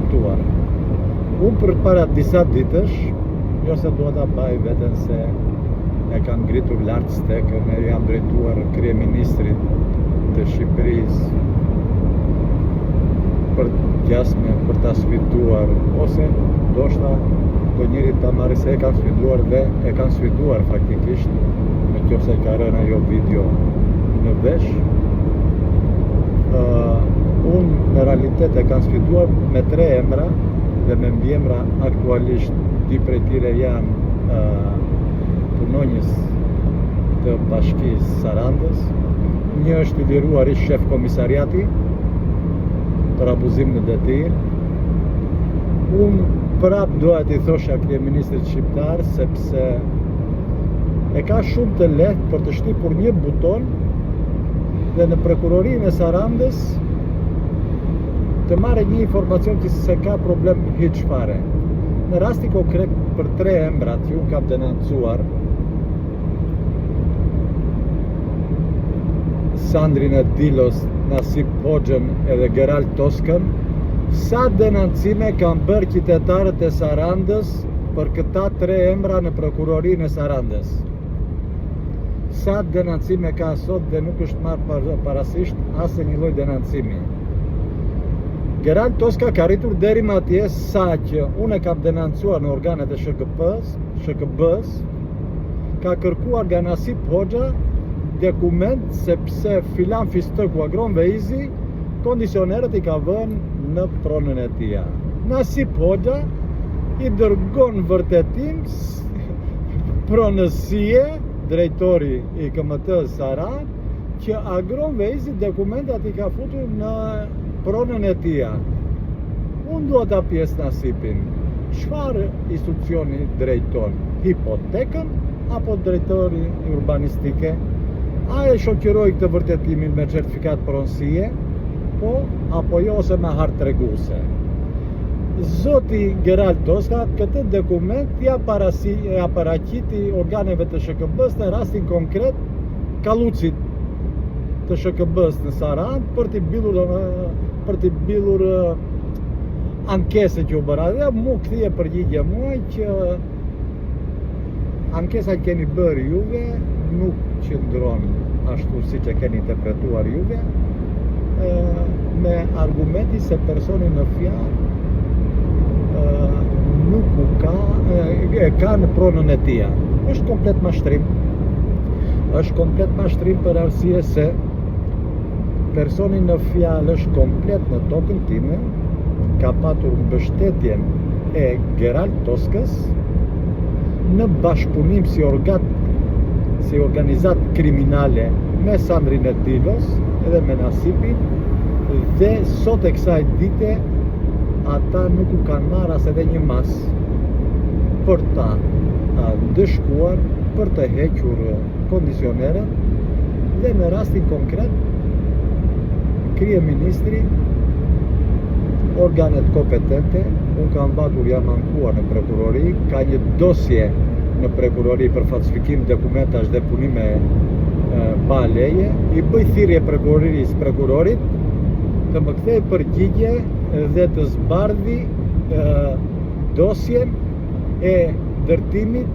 drejtuar. Unë për para disa ditësh, jo se do ta baj veten se e kanë ngritur lart stekën, e jam drejtuar kryeministrit të Shqipërisë për gjasme, për ta sfiduar, ose ndoshta do njëri ta marrë se e kanë sfiduar dhe e kanë sfiduar faktikisht, nëse ka rënë ajo video në vesh. Unë në realitet e kanë sfiduar me 3 emra dhe me mbiemra aktualisht 2 prej tyre janë punonjës të bashkisë Sarandës. Një është i liruar ish shef komisariati për abuzim në detyr. Unë prap doja t'i thosha kryeministrit shqiptar sepse e ka shumë të lehtë për të shtypur një buton dhe në prokurorinë e Sarandës të marrë një informacion që se ka problem hiç fare. Në rasti konkret për 3 emrat që unë kam denoncuar, Sandrin e Dilos, Nasip Hoxhën edhe Gerald Toskën, sa denoncime kanë bërë qytetarët e Sarandës për këta 3 emra në prokurorinë e Sarandës. Sa denoncime ka sot dhe nuk është marrë parasisht asë një lloj denoncimi. Gerald Toska ka rritur deri më atje sa që unë e kam denoncuar në organet e SHKB-s, ka kërkuar nga Nasip Hoxha dokument sepse filan Fistëku Agron Veizi kondicionerët i ka vënë në pronën e tij. Nasip Hoxha i dërgon vërtetim pronësie drejtori i KMT Saran që Agron Veizi dokumentat i ka futur në pronën e tij. Unë dua ta pjes Nasipin. Çfarë institucioni drejton? Hipotekën apo drejtori urbanistike? A e shoqëroi këtë vërtetimin me certifikat pronësie? Po, apo jo, ose me hartë treguese? Zoti Gerald Toska këtë dokument ja paraqiti organeve të SHKB-s në rastin konkret Kallucit të SHKB-s në Saran për t'i mbyllur ankesën që u bëra. Dhe mu kthie përgjigje muaj që ankesa që keni bërë juve nuk qëndron ashtu siç e keni interpretuar juve, me argumenti se personi në fjalë nuk u ka në pronën e tij. Është komplet mashtrim. Është komplet mashtrim për arsye se personi në fjalë është komplet në tokën time, ka patur mbështetjen e Gerald Toskës në bashkëpunim si organizat kriminale me Sandrin e Dilos edhe me Nasipin, dhe sot e kësaj dite ata nuk u kanë marrë as edhe një mas për ta ndëshkuar, për të hequr kondicionerën, dhe në rastin konkret kryeministri, organet kompetente, unë kam mbatur jam ankuar në prokurori, ka një dosje në prokurori për falsifikim dokumentash dhe punime pa leje, i bëj thirrje prokurorit të më kthej përgjigje dhe të zbardhi dosjen e ndërtimit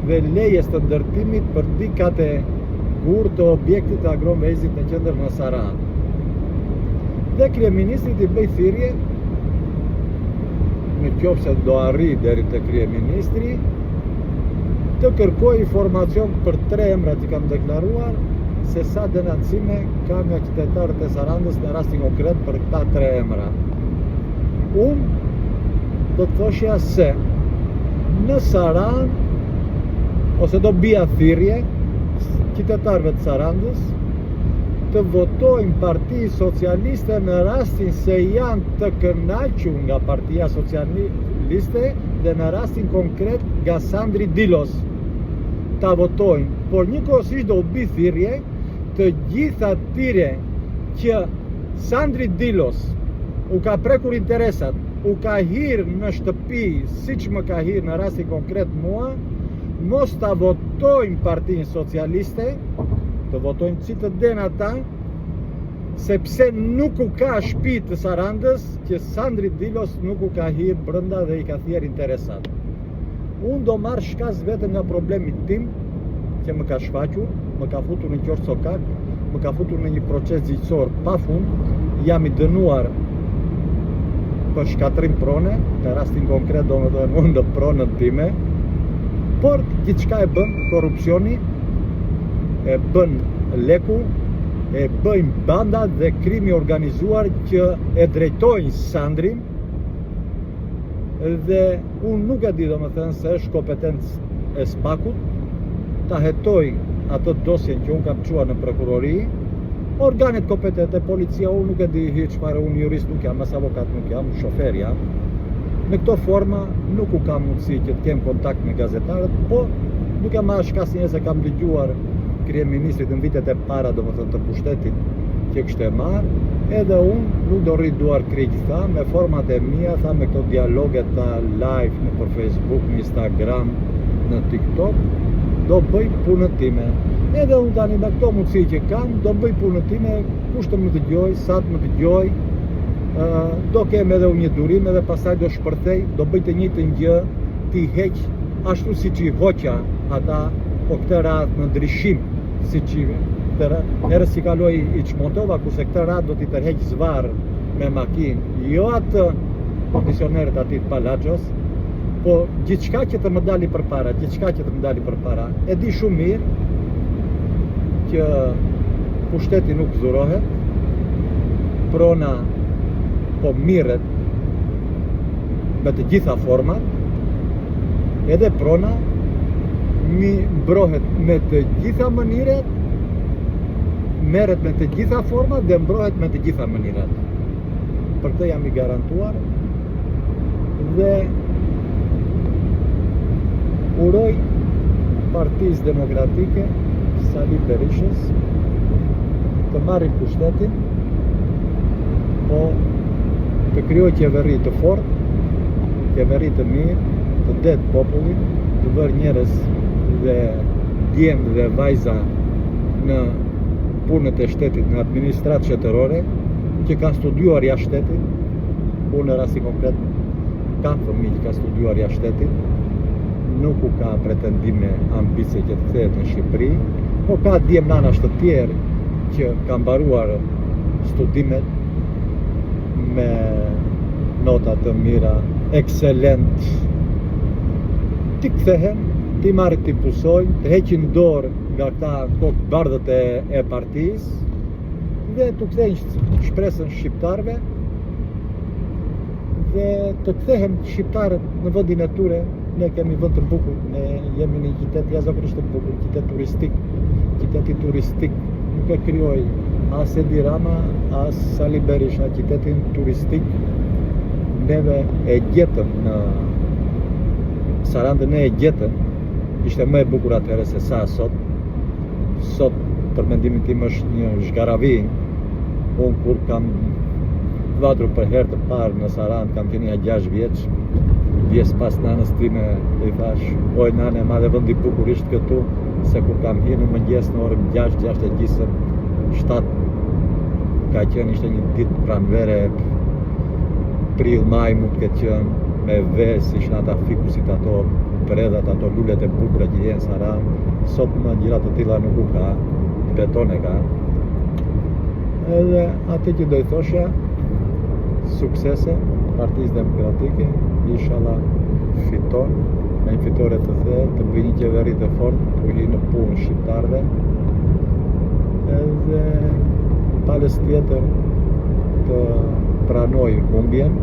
dhe lejes të ndërtimit për dikate gur të objektit të Agron Veizit në qendër në Saran. Dhe kryeministrit i bëj thirrje, në qoftë se do arri deri te kryeministri, të kërkoj informacion për 3 emrat që kam deklaruar, se sa denoncime ka nga qytetarët e Sarandës në rastin konkret për këta 3 emra. Unë do të thoshja se në Saran, ose do bija thirrje qytetarëve të Sarandës të votojnë Parti Socialiste në rastin se janë të kënaqur nga Partia Socialiste dhe në rastin konkret nga Sandri Dilos ta votojnë, por njëkohësisht do bi thirrje të gjithë atyre që Sandri Dilos u ka prekur interesat, u ka hirë në shtëpi, siç më ka hirë në rastin konkret mua, mos ta votojnë Partinë Socialiste, të votojnë si të den ata, sepse nuk u ka shtëpi të Sarandës që Sandri Dilos nuk u ka hir brenda dhe i ka thjerë interesat. Unë do marrë shkas vetëm nga problemi tim që më ka shfaqur, më ka futur në qorë sokak, më ka futur në një proces gjyqësor pa fund, jam i dënuar për shkatrim prone, në rastin konkret do më thënë unë në pronën time, por gjithçka e bën korrupsioni, e bën leku, e bëjnë banda dhe krimi organizuar që e drejtojnë Sandrin, dhe unë nuk e di do më thënë se është kompetencë e SPAK-ut, ta hetoj atë dosjen që unë kam çuar në prokurori, organet kompetente, policia, unë nuk e di hiç fare, unë jurist nuk jam, as avokat nuk jam, shofer jam. Në këto forma nuk u kam mundësi që të kem kontakt me gazetarët, po nuk jam as asnjë se kam dëgjuar kryeministrit në vitet e para, domethënë të pushtetit që kishte marrë, edhe unë nuk do rrit duar kriq, tha, me format e mia, tha, me këto dialoge ta live në Facebook, në Instagram, në TikTok, do bëj punën time. Edhe unë tani me këto mundësi që kam, do bëj punën time, kush të më dëgjoj, sa të më dëgjoj, do kem edhe unë një durim, edhe pastaj do shpërthej, do bëj të njëjtën gjë, ti heq ashtu siç i hoqja ata, po këtë radhë në ndryshim, siç i herë si kaloi i Çmontova, kurse këtë radhë do t'i tërheq zvarr me makinë, jo atë kondicionerët aty të Palacios, po gjithçka që të më dali përpara, gjithçka që të më dali përpara. E di shumë mirë që pushteti nuk zurohet, prona po mirret me të gjitha format, edhe prona mbrohet me të gjitha mënyrat, merret me të gjitha format dhe mbrohet me të gjitha mënyrat. Për këtë jam i garantuar dhe uroj Partisë Demokratike, Sali Berishës, të marrin pushtetin, po të krijojë qeveri të fortë, qeveri të mirë, të det popullin, të bërë njerëz dhe djemë dhe vajza në punët e shtetit, në administratë shtetërore, që kanë studiuar jashtë shtetit. Unë në rasti konkret kam fëmijë që kanë studiuar jashtë shtetit, nuk u ka pretendime ambicie që të kthehet në Shqipëri, po ka djemë nanash të tjerë që kanë mbaruar studimet me nota të mira, excelent, ti kthehen, ti marrin, ti pusojnë, të heqin dorë nga këta kokë bardhët e partisë dhe të kthejnë shpresën shqiptarëve dhe të kthehen shqiptarët në vendin e tyre. Ne kemi vend të bukur, ne jemi në një qytet jashtëzakonisht të bukur, qytet turistik. Qyteti turistik nuk e krijoi as Edi Rama, as Sali Berisha, qytetin turistik neve e gjetëm në Sarandën, ne e gjetëm, ishte më e bukur atëherë se sa sot. Sot, për mendimin tim, është një zhgaravi. Unë kur kam vadur për herë të parë në Sarandë, kam qenë 6 vjeç, vjes pas nanës time, i thash, oj nane, madhe vendi bukur ishte këtu, se kur kam hyrë në mëngjes në orën 6:30, 7 ka qenë, ishte një ditë pranvere, prill maj mund të ketë qenë, me ves, ishin ata fikusit ato, predhat, ato lulet e bukura që jenë Sarandë. Sot më gjëra të tilla nuk u ka, beton e ka. Edhe atë që do i thosha, suksese Partisë Demokratike, inshallah fiton, me një fitore të thellë, të bëjë një qeveri të fortë, të hyjë në punë shqiptarëve, edhe palës tjetër të pranoj humbjen,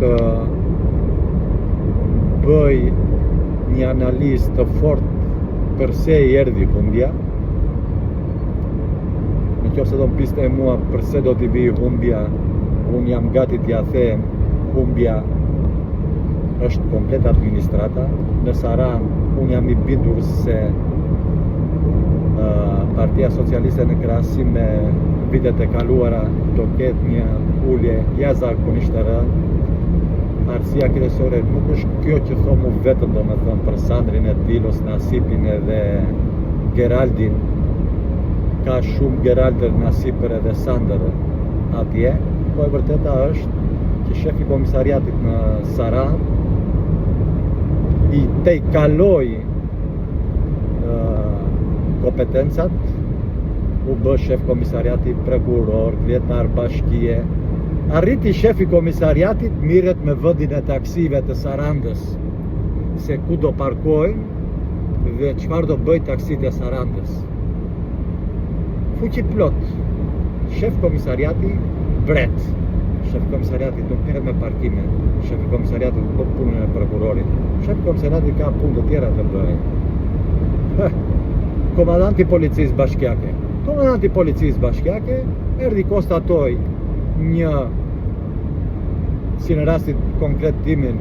të bëj një analizë të fortë përse i erdhi humbja. Nëse do më piste e mua përse do t'i vi humbja, unë jam gati t'ja them, humbja është komplet administrata. Në Sarandë unë jam i bindur se Partia Socialiste në krahasim me vitet e kaluara do ketë një ulje jashtëzakonisht e rëndë. Arsia kryesore nuk është kjo që thomu vetëm, domethënë, për Sandrin e Dilos, Nasipin edhe Geraldin, ka shumë geraltër nasipër edhe sandër atje, po e vërteta është që shefi komisariatit në Sarand i te i kaloi kompetencat, u bë shef komisariati, prokuror, kryetar bashkie. Arriti shefi komisariatit mirret me vëndin e taksive të Sarandës, se ku do parkojnë dhe çfarë do bëj taksit e Sarandës. Fuqi plot. Shef komisariati bret. Shef komisariati nuk merret me parkime. Shef komisariati nuk bën punën e prokurorit. Shef komisariati ka punë të tjera të bëjë. Komandanti policisë bashkiake. Komandanti policisë bashkiake erdhi konstatoi një, si në rastin konkret timin,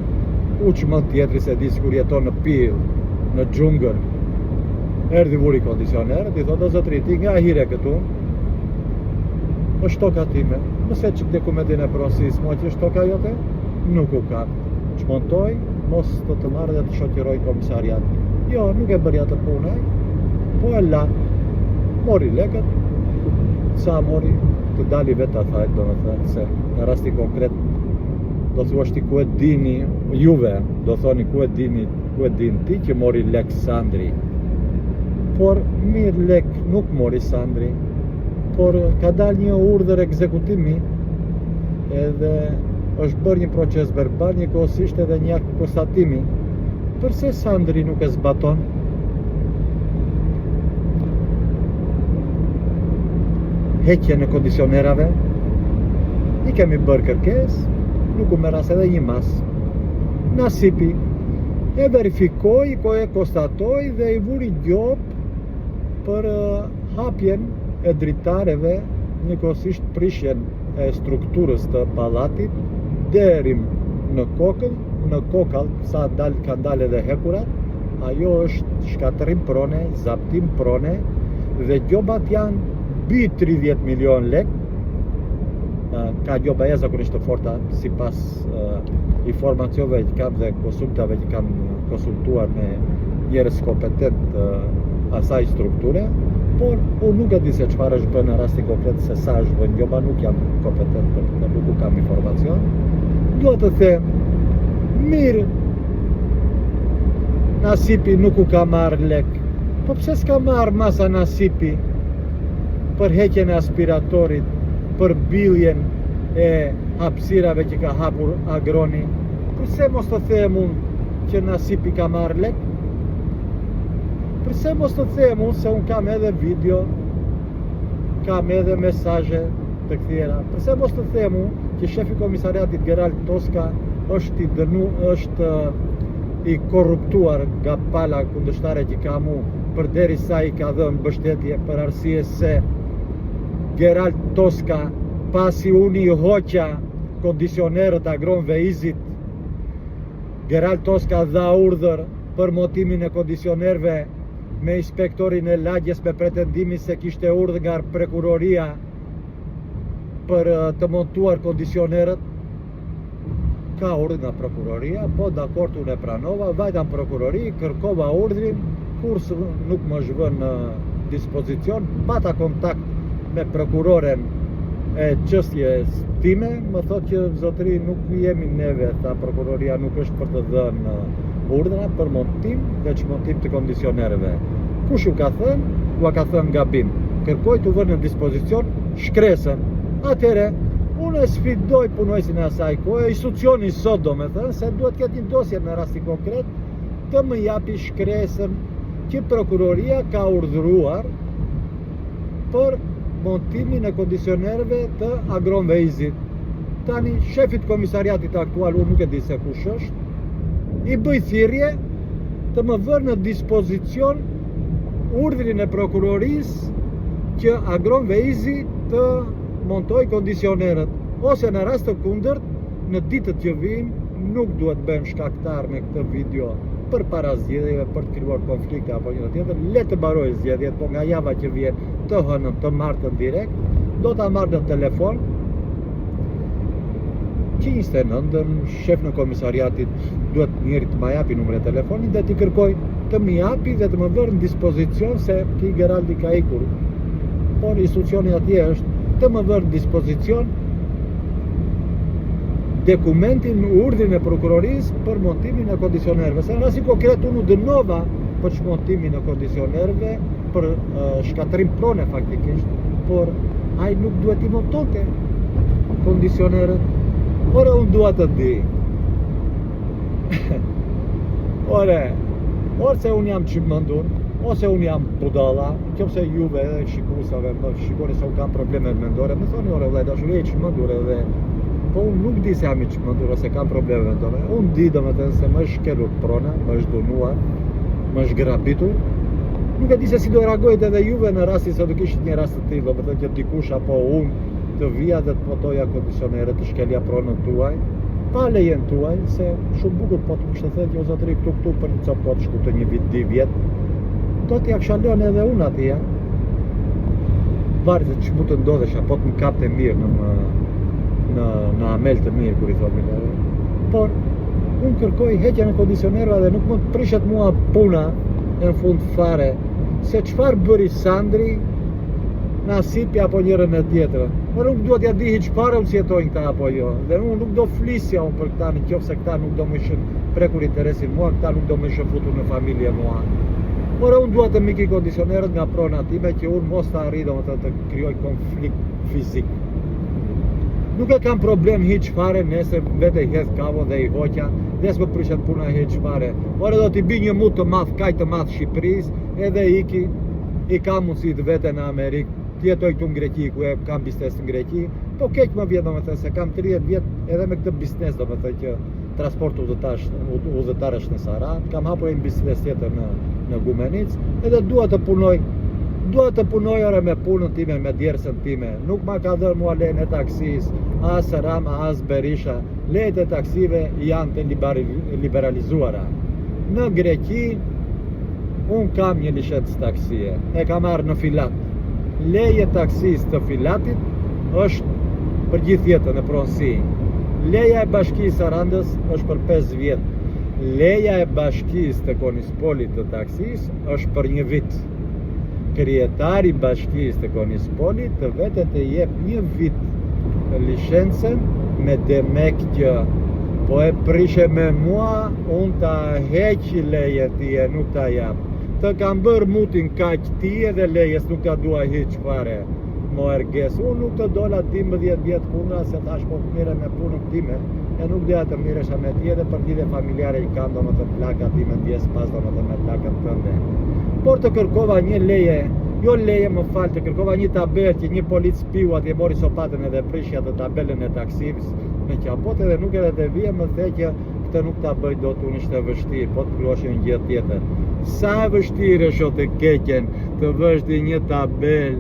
uçmën tjetri se di kur jeton në pill, në xhungël. Erdhi vuri kondicionerët, i thotë o zotri, ti nga hire këtu? Është toka time. Nëse çik dokumentin e pronësisë, mo që është toka jote? Nuk u ka. Çmontoj, mos të marrë dhe të shoqëroj komisariat. Jo, nuk e bëri atë punë, po e la. Mori lekët, sa mori, të dali vetë atë, do më thënë, se në rasti konkret do thuash ti ku e dini, juve, do thoni ku e dini ti që mori lek Sandri. Por mirë lek nuk mori Sandri, por ka dal një urdhër ekzekutimi edhe është bërë një proces verbal, një kohësisht edhe një akt konstatimi. Përse Sandri nuk e zbaton? Heqje në kondicionerave, i kemi bërë kërkesë, nuk u merras edhe një mas. Nasipi e verifikoi, e konstatoi dhe i vuri gjop për hapjen e dritareve, njëkohësisht prishjen e strukturës të pallatit deri në kokëll, sa kanë dalë edhe hekurat. Ajo është shkatërim prone, zaptim prone dhe gjobat janë mbi 30 milion lek. Ka gjoba jashtëzakonisht të forta sipas informacioneve që kam dhe konsultave që kam konsultuar me njerëz kompetent asaj strukture, por unë nuk e di se çfarë është bërë në rastin konkret, se sa është bërë gjoba, nuk jam kompetent për këtë, nuk kam informacion. Dua të them, mirë, Nasipi nuk u ka marrë lek, po pse s'ka marrë masa Nasipi për heqjen e aspiratorit, për mbylljen e hapësirave që ka hapur Agroni? Përse mos të them unë që Nasipi ka marrë lek? Përse mos të them unë se unë kam edhe video, kam edhe mesazhe të kthjera? Përse mos të them unë që shefi komisariatit Gerald Toska është i korruptuar nga pala kundërshtare që ka mu, përderisa i ka dhënë mbështetje për arsye se Gerald Toska, pasi unë i hoqa kondicionerët Agron Veizit, Gerald Toska dha urdhër për montimin e kondicionerëve me inspektorin e lagjes me pretendimin se kishte urdhër nga prokuroria për të montuar kondicionerët. Ka urdhër nga prokuroria, po dakord unë e pranova, vajta në prokurori, kërkova urdhrin, kur nuk më zhvën në dispozicion, pata kontakt me prokuroren e çështjes time, më thotë që zotëri nuk jemi neve, tha prokuroria nuk është për të dhënë urdhra për montim dhe çmontim të kondicionerëve. Kush ju ka thënë? Ua ka thënë gabim. Kërkoj të vënë në dispozicion shkresën. Atëre, unë e sfidoj punojësin e asaj kohë, institucioni sot do me thënë, se duhet këtë një dosje në rasti konkret, të më japi shkresën që prokuroria ka urdhëruar për montimin e kondicionerëve të Agron Veizit. Tani, shefit komisariatit aktual, unë nuk e di se kush është, i bëj thirrje të më vërë në dispozicion urdhrin e prokurorisë që Agron Veizi të montoj kondicionerët, ose në rast të kundërt, në ditët që vijnë nuk duhet bëjmë shkaktar me këtë video për para zgjedhjeve, për të krijuar konflikte apo një tjetër. Le të mbarojë zgjedhjet, po nga java që vjen të hënën, të martën direkt, do ta marr në telefon. Që 29-ën, shef në komisariatit duhet njëri të më japi numrin e telefonit dhe t'i kërkoj të më japi dhe të më vërë në dispozicion se ki Geraldi ka ikur. por instruksioni atje është të më vërë në dispozicion dokumentin në urdhrin e prokurorisë për montimin e kondicionerëve. Se në rasti konkret unë dënova për çmontimin e kondicionerëve për shkatrim prone faktikisht, por ai nuk duhet i montonte kondicionerët. Ora unë dua të di. Ose unë jam çmendur, ose unë jam budalla, nëse juve edhe shikuesave më shikoni se unë kam probleme mendore, më thoni ora vëllai dashuri i çmendur edhe po unë nuk di se jam i çmendur ose kam probleme mendore. Unë di domethënë se më është shkelur prona, më është dënuar, më është grabitur. Nuk e di se si do reagojët edhe juve në rastin se do kishit një rast të tillë, domethënë që dikush apo unë të vija dhe të potoja kondicionerët, të shkelja pronën tuaj, pa lejen tuaj, se shumë bukur po të më shtethet jo zotëri këtu për një po të shku të një vit, 2 vjet, do t'ja kisha lënë edhe unë atje, varet se ç'mund të ndodhesha, po të më kapte mirë në amel të mirë, kur i thomi. Por unë kërkoj heqjen e kondicionerëve dhe nuk më prishet mua puna në fund fare, se çfarë bëri Sandri Nasipi apo njërën e tjetërën. Por nuk duhet ja di hiç fare unë si jetojnë këta apo jo. Dhe unë nuk do flisja unë për këta, në qoftë se këta nuk do më ishin prekur interesin mua, këta nuk do më ishin futur në familje mua. Por unë dua të miki kondicionerët nga prona time që unë mos të arri domethënë të krijoj konflikt fizik. Nuk e kam problem hiç fare nëse vete i hedh kavo dhe i hoqja, dhe s'më prishet puna hiç fare. Por do t'i bi një mut të madh, kaq të madh Shqipërisë, edhe i kam mundësi të vete në Amerikë. Jetoj këtu në Greqi, ku e kam biznes në Greqi, po keq më vjen domethënë se kam 30 vjet edhe me këtë biznes domethënë që transport udhëtarësh në Saran, kam hapur një biznes tjetër në Gumenic, edhe dua të punoj ore me punën time, me djersën time. Nuk ma ka dhënë mua lejen e taksis, as Rama, as Berisha. Lejet e taksive janë të liberalizuara. Në Greqi unë kam një lishencë taksie, e kam marrë në Filat. Leje taksis të Filatit është për gjithë jetën e pronësi. Leja e Bashkisë Sarandës është për 5 vjet. Leja e Bashkisë të Konispolit të taksis është për 1 vit. Kryetari i Bashkisë të Konispolit të vetë të jep 1 vit licencën me demek që po e prishe me mua, unë ta heq leje tije, nuk ta jap. Të kam bërë mutin kaq tije dhe lejes nuk ta dua hiç fare. Mo erges, unë nuk të dola 12 vjet puna, se thash po të mire me punën time, e nuk doja të miresha me tje dhe për lidhje familjare i kam domethënë plaka time ndjes pas domethënë me plakën tënde. Por të kërkova një leje, jo leje më fal, të kërkova një tabelë që një polic piu atje mori sopatën edhe prishja të tabelën e taksis me qapote dhe nuk edhe të vije më the që këtë nuk ta bëj dot, unë ishte vështirë, po të kryosh një gjë tjetër. Sa e vështirë është të keqen të vësh një tabelë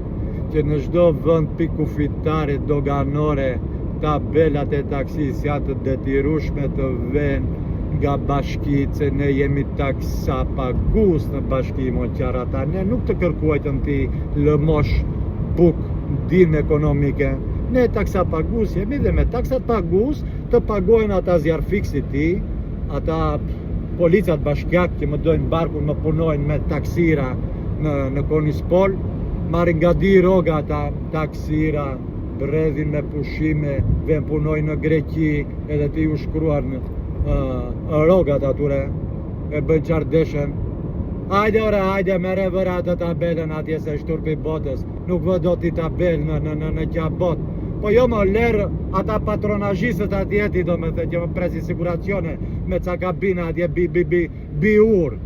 që në çdo vend pikufitarit doganore tabelat e taksis janë të detyrueshme të vënë nga bashkitë, se ne jemi taksapagues në bashki Moqarrata. Ne nuk të kërkuajtëm ti lëmosh buk ndihmë ekonomike. Ne taksapagues jemi dhe me taksat pagues të pagojnë ata zjarfiksit ti, ata policat bashkiak që më dojnë barkun, më punojnë me taksira në Konispol, marrin nga di roga ata taksira, bredhin me pushime, ven punojnë në Greqi, edhe ti u shkruar në rogat ature, e bën qardeshen. Hajde ore, hajde, mere vëra atë tabelën atje se shturpi botës, nuk vë do t'i tabel në qabot. Po jo më lerë ata patronazhistët atje ti do me thë që më presi siguracione me ca kabina atje bi ur.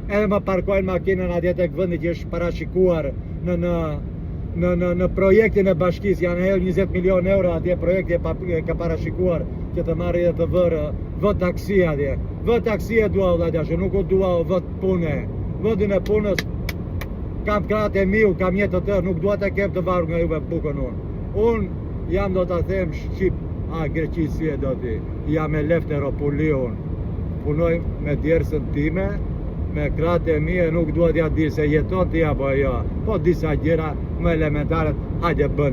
Edhe më parkojnë makinën atje tek vendi që është parashikuar në projektin e bashkisë, janë hedhur 20 milion euro atje, projekti e ka parashikuar që të marrë dhe të vë taksi atje. Vë taksi e dua vëllai dashur, nuk u dua vë pune. Vendin e punës kam kratë e miu, kam jetë të tërë, nuk dua të kem të varur nga juve bukën unë. Unë jam do të them Shqip, Greqi si e do ti, jam e Lefteropoli unë. Punoj me djersën time, me kratë e mije, nuk dua t'ja di se jeton ti apo jo. Po disa gjëra më elementare, hajde bëni.